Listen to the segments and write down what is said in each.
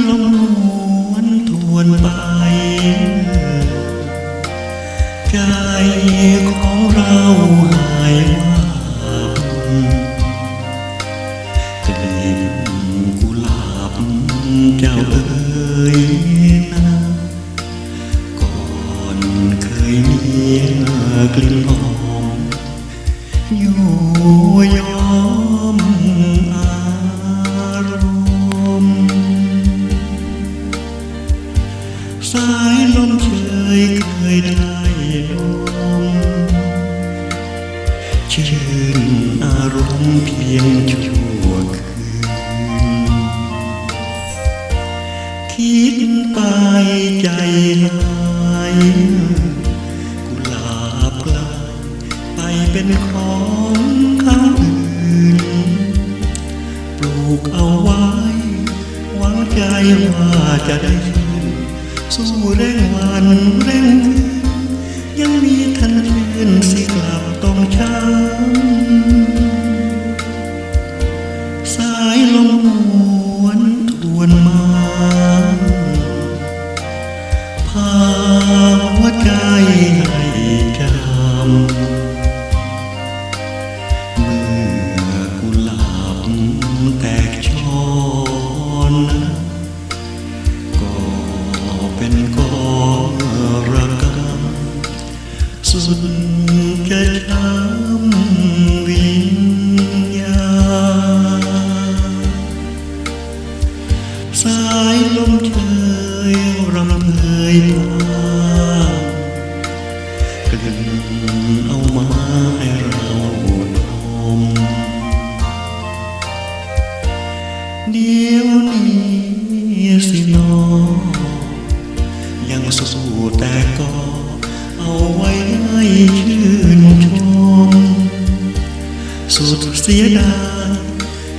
ลมหวนทวนไปใจของเราหายว่าบกลิ่นกุหลาบเจ้าเอ๋ยนะก่อนเคยมีกลิ่นหอมอยู่ย้อมอารมณ์สายลมเชยเคยได้ลมชื่นอารมณ์เพียงชั่วคืนคิดไปใจหายกุหลาบกลายไปเป็นของเขาอื่นปลูกเอาไว้หวังใจว่าจะได้ชื่นสู้เร่งวันเร่งคืนยังมีทันชื่นสิกลับต้องช้ำสายลมหวนทวนมาพาหัวใจให้จำเมื่อกุหลาบแตกช่อก็เป็นกองระกำสุดจะช้ำวิญญาณสายลมเชยรำเพยมากลิ่นเอามาให้เราดมเดี๋ยวนี้สินอยังสู้แต่ก็เอาไว้ให้ชื่นชมสุดเสียดาย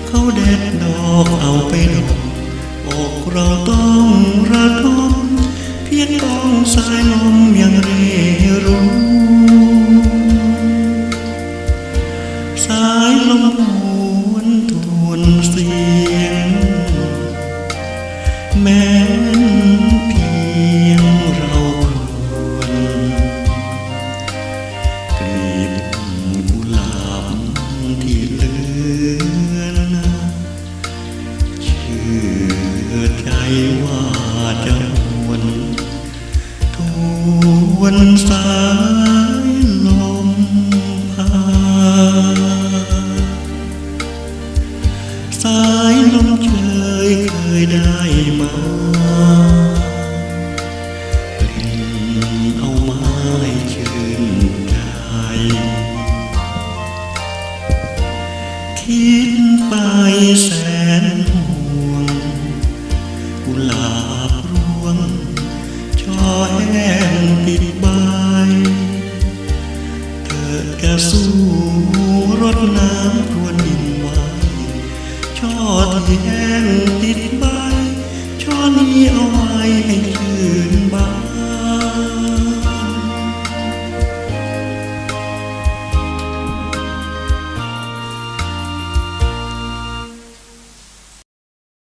เขาเด็ดดอกเอาไปดมอกเราต้องระทมเพียงต้องสายลมยังเร่รู้สายลมหวนทวนเสียงแม้เพียงเราควรกลีบกุหลาบที่เหลือนะเชื่อใจว่าจะหวนทวนสายลมพาสายลมเชยเคยได้มากลิ่นเอาไม้ชื่นใจคิดไปแสนห่วงกุหลาบร่วงช่อแห้งติดใบเธอจะสู้รดน้ำพรวนดินไว้ช่อที่แห้งติดใบช่อนี้เอาไว้ให้ชื่นบาน